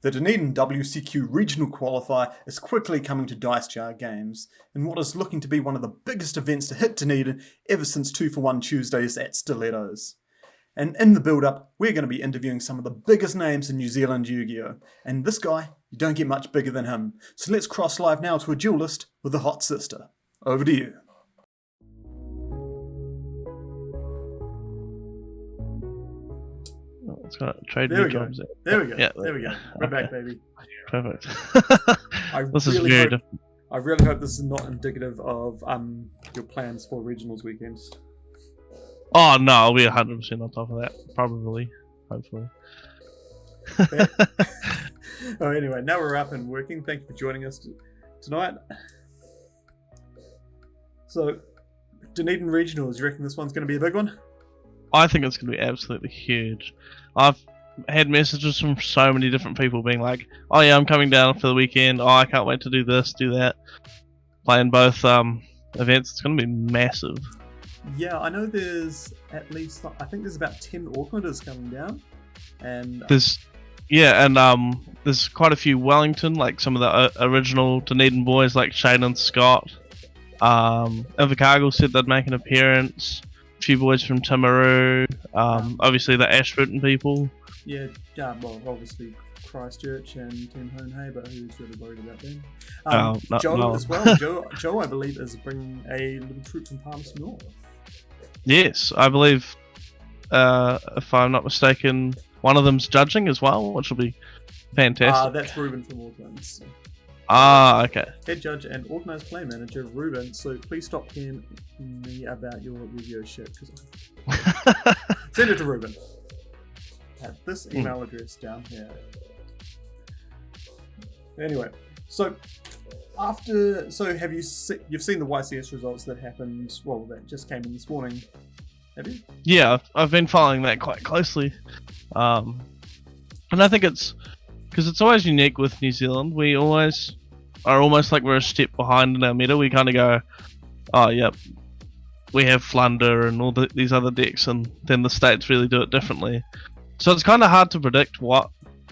The Dunedin WCQ Regional Qualifier is quickly coming to Dice Jar Games, in what is looking to be one of the biggest events to hit Dunedin ever since 2-for-1 Tuesdays at Stilettos. And in the build-up, we're going to be interviewing some of the biggest names in New Zealand Yu-Gi-Oh! And this guy, you don't get much bigger than him. So let's cross live now to a duelist with a hot sister. Over to you. It's got trade There we go. jobs. There we go. Yeah. There we go. We're back, baby. Perfect. This is very different. I really hope this is not indicative of your plans for regionals weekends. Oh no, I'll be 100% on top of that. Probably, hopefully. Oh, anyway, now we're up and working. Thank you for joining us tonight. So, Dunedin regionals. You reckon this one's going to be a big one? I think it's going to be absolutely huge. I've had messages from so many different people being like, "Oh yeah, I'm coming down for the weekend. Oh, I can't wait to do this, do that." Playing both events, it's going to be massive. Yeah, I know there's at least, I think there's about 10 Aucklanders coming down, and there's quite a few Wellington, like some of the original Dunedin boys, like Shane and Scott. Invercargill said they'd make an appearance. A few boys from Timaru. Obviously the Ashburton people. Yeah, well, obviously Christchurch and Tim Honey, but who's really worried about them? Joe as well. Joe, I believe, is bringing a little troop from Palmerston North. Yes, I believe, if I'm not mistaken, one of them's judging as well, which will be fantastic. That's Ruben from Auckland. So. Okay. Head judge and organised play manager Ruben. So please stop hearing me about your Yu-Gi-Oh shit. Send it to Ruben at this email address down here. Anyway, so have you've seen the YCS results that happened? Well, that just came in this morning. Have you? Yeah, I've been following that quite closely, and I think it's because it's always unique with New Zealand. We always are almost like we're a step behind in our meta. We kind of go, "Oh, yep, we have Flunder and all these other decks," and then the States really do it differently. So it's kind of hard to predict what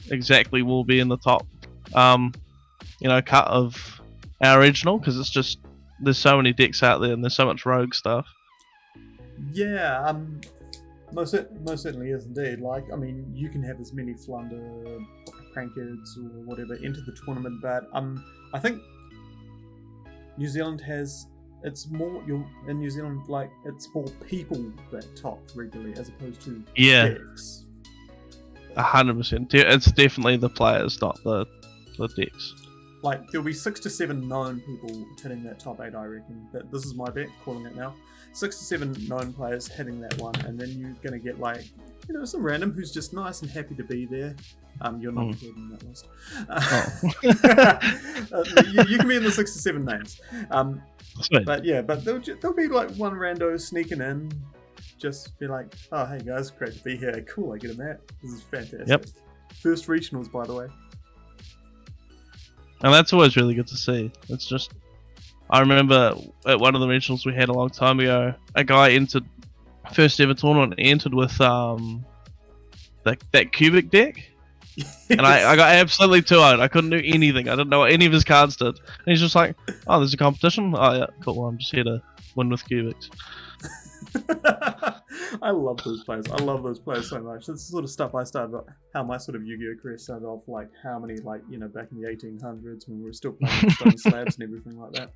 exactly will be in the top, cut of our regional, because it's just there's so many decks out there and there's so much rogue stuff. Yeah, most certainly is indeed. Like, I mean, you can have as many Flunder, Crankids, or whatever enter the tournament, but I think New Zealand has. It's more in New Zealand, like it's more people that top regularly as opposed to decks. 100%. It's definitely the players, not the decks. Like there'll be 6 to 7 known people hitting that top 8. I reckon. That this is my bet, calling it now. 6 to 7 known players hitting that one, and then you're gonna get like some random who's just nice and happy to be there. You're not included in that list. You can be in the 6 to 7 names. But there'll be like one rando sneaking in, just be like, "Oh, hey guys, great to be here. Cool, I get a mat. This is fantastic." Yep. First regionals, by the way. And that's always really good to see. It's just, I remember at one of the regionals we had a long time ago, a guy entered first ever tournament. He entered with that cubic deck. And I got absolutely 2-0. I couldn't do anything. I didn't know what any of his cards did. And he's just like, "Oh, there's a competition? Oh yeah, cool. I'm just here to win with cubics." I love those players. I love those players so much. That's the sort of stuff I started, how my sort of Yu-Gi-Oh career started off, like how many, back in the 1800s when we were still playing stone slabs and everything like that.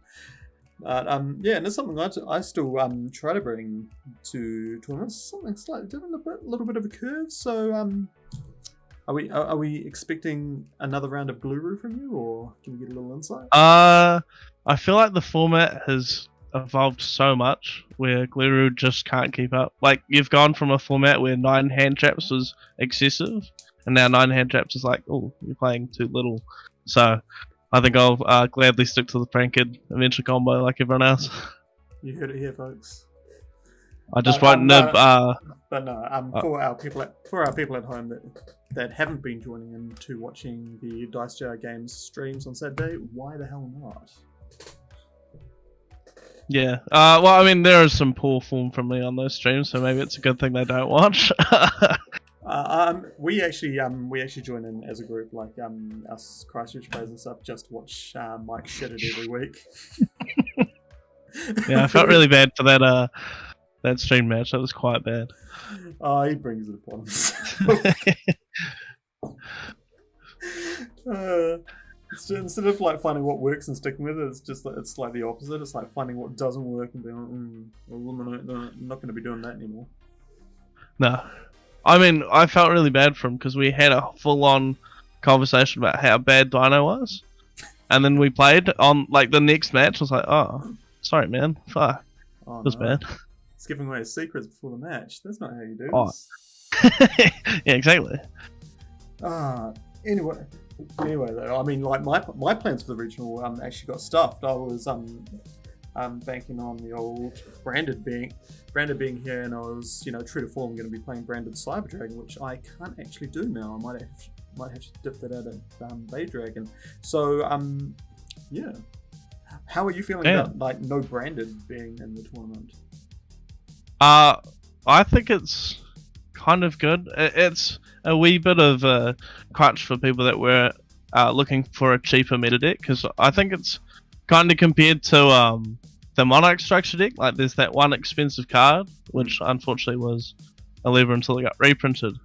But and it's something I still try to bring to tournaments. Something slightly different, a little bit of a curve. So are we expecting another round of Gluru from you, or can we get a little insight? I feel like the format has evolved so much where Gluru just can't keep up. Like, you've gone from a format where 9 hand traps was excessive, and now 9 hand traps is like, "Oh, you're playing too little." So I think I'll gladly stick to the Pranked Adventure combo like everyone else. You heard it here, folks. I just won't nib. For our people at home that haven't been joining in to watching the Dice Jar Games streams on Saturday, why the hell not? Yeah. Well, I mean, there is some poor form from me on those streams, so maybe it's a good thing they don't watch. We actually join in as a group, like us Christchurch players and stuff, just to watch Mike shit it every week. Yeah, I felt really bad for that stream match. That was quite bad. Oh, he brings it upon himself. Instead of like finding what works and sticking with it, it's like the opposite. It's like finding what doesn't work and being like, I'm not going to be doing that anymore. No, I mean I felt really bad for him because we had a full-on conversation about how bad Dino was, and then we played on like the next match. I was like, oh, sorry, man, fuck, Oh, it was no. bad. It's giving away his secrets before the match. That's not how you do Oh. this. Yeah, exactly. Anyway, though, I mean, like my plans for the regional actually got stuffed. I was banking on the old branded being here, and I was true to form going to be playing branded Cyber Dragon, which I can't actually do now. I might have to dip that out at Bay Dragon. So yeah, how are you feeling about like no branded being in the tournament? I think it's kind of good. It's a wee bit of a crutch for people that were looking for a cheaper meta deck, because I think it's kind of compared to the Monarch structure deck. Like there's that one expensive card, which unfortunately was a lever until it got reprinted.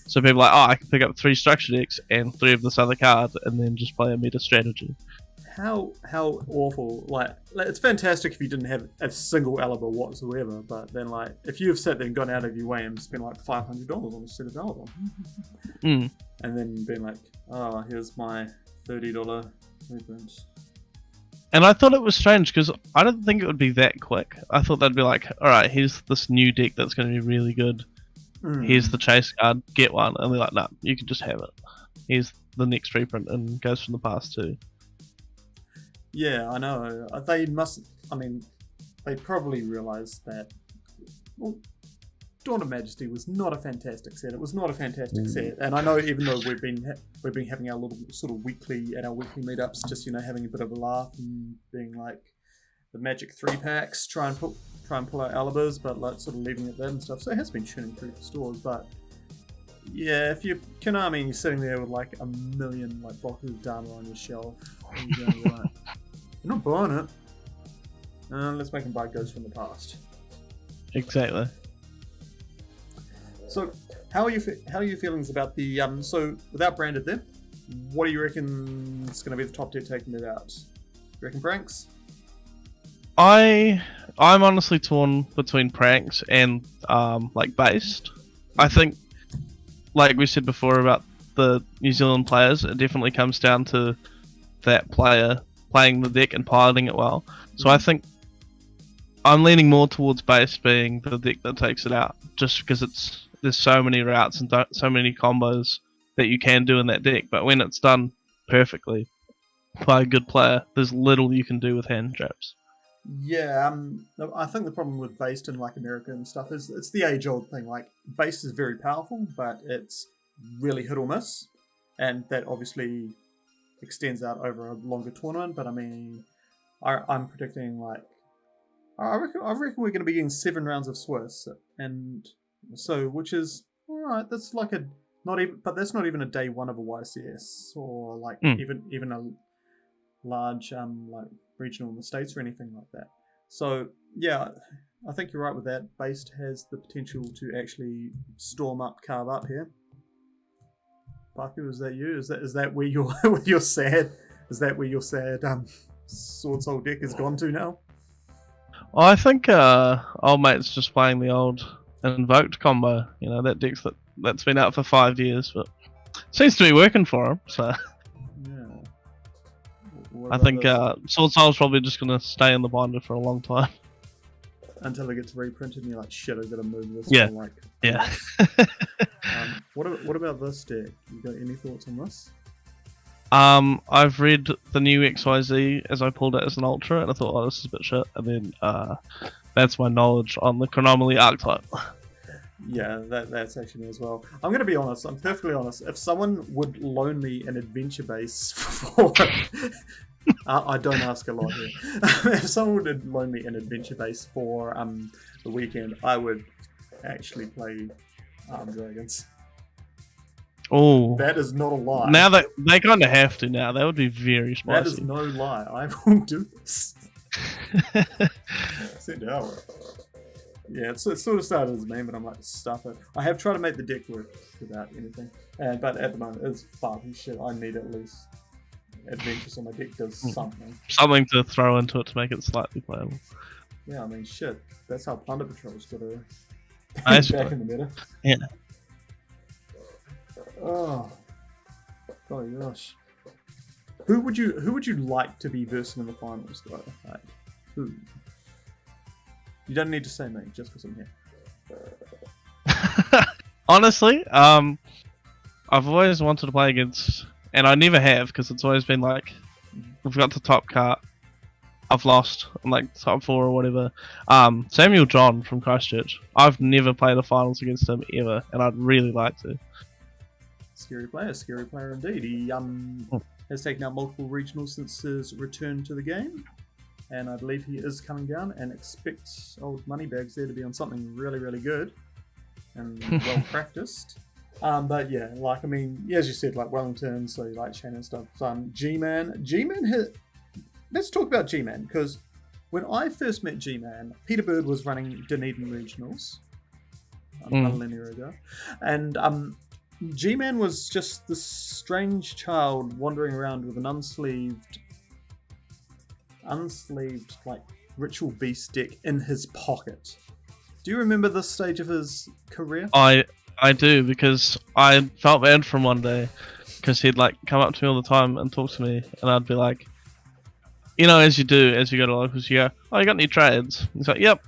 So people are like, oh, I can pick up 3 structure decks and 3 of this other card and then just play a meta strategy. How awful! Like it's fantastic if you didn't have a single Alibi whatsoever, but then like if you've sat there and gone out of your way and spent like $500 on a set of Alibi, and then been like, oh, here's my $30 reprint. And I thought it was strange because I didn't think it would be that quick. I thought they'd be like, alright, here's this new deck that's going to be really good. Here's the chase card, get one. And they're like, no, you can just have it. Here's the next reprint and goes from the past too. Yeah, I know. They must. I mean, they probably realised that. Well, Dawn of Majesty was not a fantastic set. It was not a fantastic set, and I know even though we've been having our little sort of weekly meetups, just having a bit of a laugh and being like the Magic 3-packs, try and pull out Alibas, but like sort of leaving it there and stuff. So it has been tuning through the stores, but yeah, if you're Konami and you're sitting there with like a million like boxes of data on your shelf, and you're going to be like, you're not buying it. Let's make them buy Ghosts from the Past. Exactly. So, how are your feelings about the so without branded then? What do you reckon is going to be the top tier taking it out? You reckon pranks? I'm honestly torn between pranks and like based. I think, like we said before about the New Zealand players, it definitely comes down to that player playing the deck and piloting it well. So I think I'm leaning more towards base being the deck that takes it out, just because there's so many routes and so many combos that you can do in that deck. But when it's done perfectly by a good player, there's little you can do with hand traps. Yeah, I think the problem with based in like America and stuff is it's the age-old thing. Like based is very powerful, but it's really hit or miss, and that obviously extends out over a longer tournament. But I mean, I'm predicting like I reckon we're going to be getting 7 rounds of Swiss, and so which is all right. That's like but that's not even a day 1 of a YCS or like even a large like regional in the States or anything like that. So yeah, I think you're right with that. Based has the potential to actually carve up here. Parker, is that you? Is that where your sad? Is that where your sad Sword Soul deck has gone to now? Well, I think old mate's just playing the old invoked combo. That deck's that's been out for 5 years, but seems to be working for him. So yeah. I think Sword Soul's probably just gonna stay in the binder for a long time until it gets reprinted, and you're like, shit, I've got to move this. Yeah. Like, yeah. What about this deck? You got any thoughts on this? I've read the new XYZ as I pulled it as an ultra, and I thought, oh, this is a bit shit. And then that's my knowledge on the Chronomaly archetype. Yeah, that's actually me as well. I'm going to be honest. I'm perfectly honest. If someone would loan me an adventure base for... I don't ask a lot here. If someone would loan me an adventure base for the weekend, I would actually play Dragons. Oh, That is not a lie. now that they kind of have to now. That would be very That is spicy. no lie. I will do this. Send it out. Yeah, it sort of started as a meme, but I'm like, stuff it. I have tried to make the deck work without anything, but at the moment it's far too shit. I need at least adventure so my deck does something. Something to throw into it to make it slightly playable. Yeah, I mean, shit. That's how Plunder Patrol's got to Basically. back in the meta. Yeah. Oh gosh. Who would you like to be versing in the finals though? Like, who? You don't need to say me just because I'm here. Honestly, I've always wanted to play against, and I never have because it's always been like, we've got the top card, I've lost, I'm like top 4 or whatever. Samuel John from Christchurch. I've never played a finals against him ever, and I'd really like to. Scary player indeed. He has taken out multiple regionals since his return to the game, and I believe he is coming down, and expect old Moneybags there to be on something really, really good and well practiced. But yeah, like, I mean, yeah, as you said, like Wellington, so you like Shannon stuff. G-Man hit. Let's talk about G-Man, because when I first met G-Man, Peter Bird was running Dunedin regionals a millennia ago, and G-Man was just this strange child wandering around with an unsleeved like ritual beast deck in his pocket. Do you remember this stage of his career? I do, because I felt bad for him one day, because he'd like come up to me all the time and talk to me, and I'd be like, you know, as you do, as you go to locals, you go, oh, you got any trades? He's like, yep.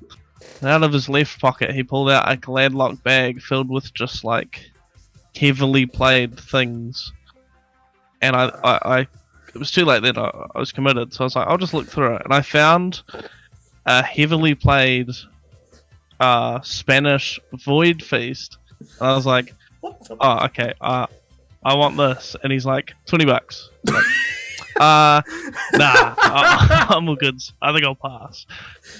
And out of his left pocket, he pulled out a Gladlock bag filled with just like heavily played things, and I it was too late then. I was committed, so I was like, I'll just look through it, and I found a heavily played Spanish Void Feast, and I was like, oh, okay, I want this, and he's like, $20. Like, nah, I'm all good. I think I'll pass.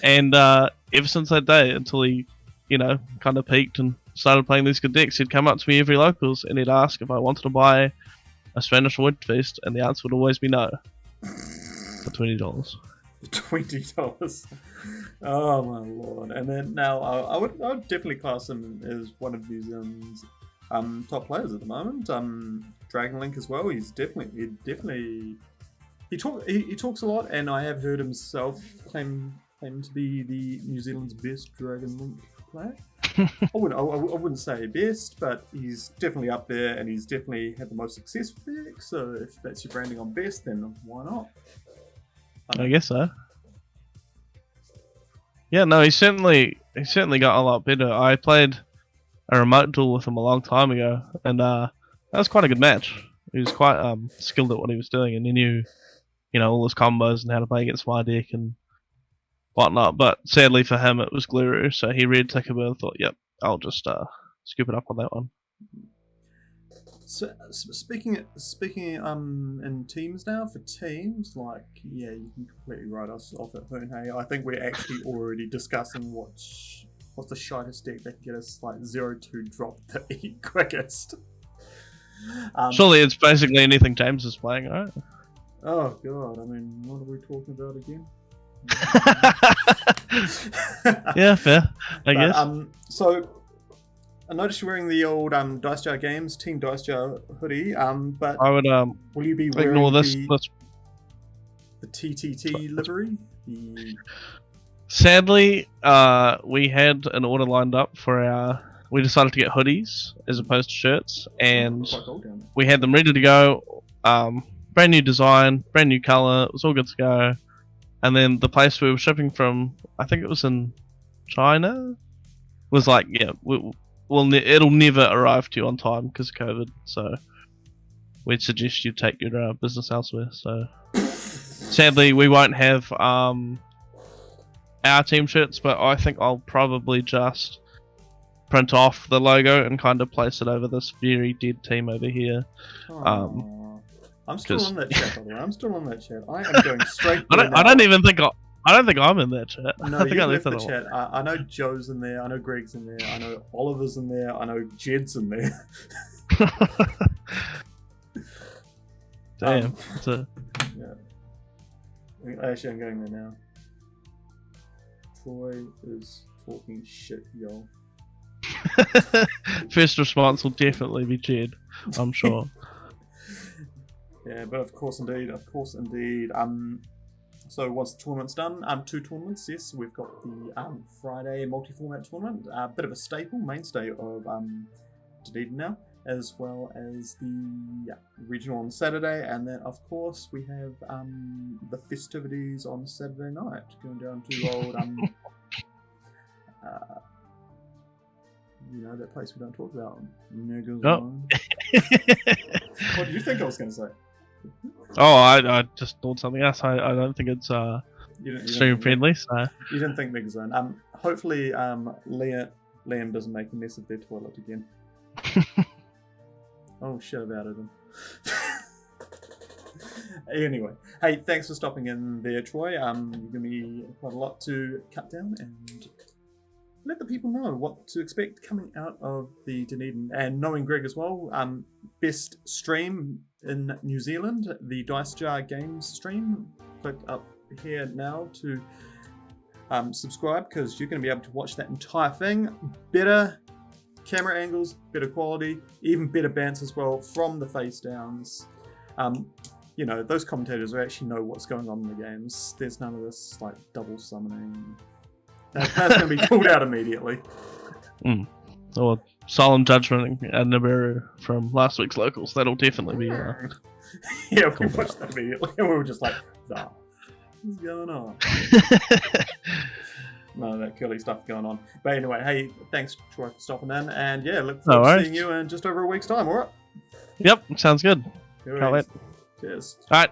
And ever since that day, until he, you know, kind of peaked and started playing these good decks, he'd come up to me every locals and he'd ask if I wanted to buy a Spanish Void Feast, and the answer would always be no. For $20. $20. Oh my lord! And then now I would definitely class him as one of New Zealand's top players at the moment. Dragonlink as well. He talks a lot, and I have heard himself claim to be the New Zealand's best Dragonlink player. I wouldn't say best, but he's definitely up there, and he's definitely had the most success with the deck. So if that's your branding on best, then why not? I guess so. Yeah, no, he certainly got a lot better. I played a remote duel with him a long time ago, and that was quite a good match. He was quite skilled at what he was doing, and he knew, you know, all his combos and how to play against my deck and whatnot. But sadly for him, it was Gluru, so he read Tinkerbell and thought, yep, I'll just scoop it up on that one. So speaking in teams now, for teams, like, yeah, you can completely write us off at Hoon. Hey, I think we're actually already discussing what's the shittest deck that can get us like 0-2 drop the E quickest. Surely it's basically anything James is playing, right? Oh god, I mean, what are we talking about again? Yeah, fair, I guess. So I noticed you're wearing the old Dice Jar Games Team Dice Jar hoodie. But I would will you be wearing ignore this. The TTT livery? Sadly, we had an order lined up for our. We decided to get hoodies as opposed to shirts, and we had them ready to go. Brand new design, brand new color. It was all good to go. And then the place we were shipping from, I think it was in China, was like, yeah, it'll never arrive to you on time because of COVID. So we'd suggest you take your business elsewhere. So sadly, we won't have our team shirts, but I think I'll probably just print off the logo and kind of place it over this very dead team over here. I'm still on that chat, by the way. I'm still on that chat. I am going straight. I don't think I'm in that chat. No, I think you I left left the chat. I know Joe's in there. I know Greg's in there. I know Oliver's in there. I know Jed's in there. Damn. It's a... Yeah. Actually, I'm going there now. Troy is talking shit, y'all. First response will definitely be Jed, I'm sure. Yeah, but of course indeed. So once the tournament's done, 2 tournaments, yes. We've got the Friday multi-format tournament, a bit of a staple, mainstay of Dunedin now, as well as the regional on Saturday, and then of course we have the festivities on Saturday night, going down to old you know, that place we don't talk about. What did you think I was going to say? Oh, I just thought something else. I don't think it's stream friendly. So you didn't think Megazone. Hopefully, Liam doesn't make a mess of their toilet again. Oh shit about it. Anyway, hey, thanks for stopping in there, Troy. You've given me quite a lot to cut down and let the people know what to expect coming out of the Dunedin, and knowing Greg as well. Best stream in New Zealand, the Dice Jar Games stream. Click up here now to subscribe, because you're going to be able to watch that entire thing. Better camera angles, better quality, even better bants as well from the face downs. You know, those commentators actually know what's going on in the games. There's none of this like double summoning. That's going to be called out immediately. Or solemn judgment and Nibiru from last week's locals. That'll definitely be. Yeah, we watched that immediately, and we were just like, "Ah, what's going on?" None of that curly stuff going on. But anyway, hey, thanks Troy for stopping in, and yeah, look forward to seeing you in just over a week's time. All right. Yep, sounds good. Can't wait. Cheers. All right.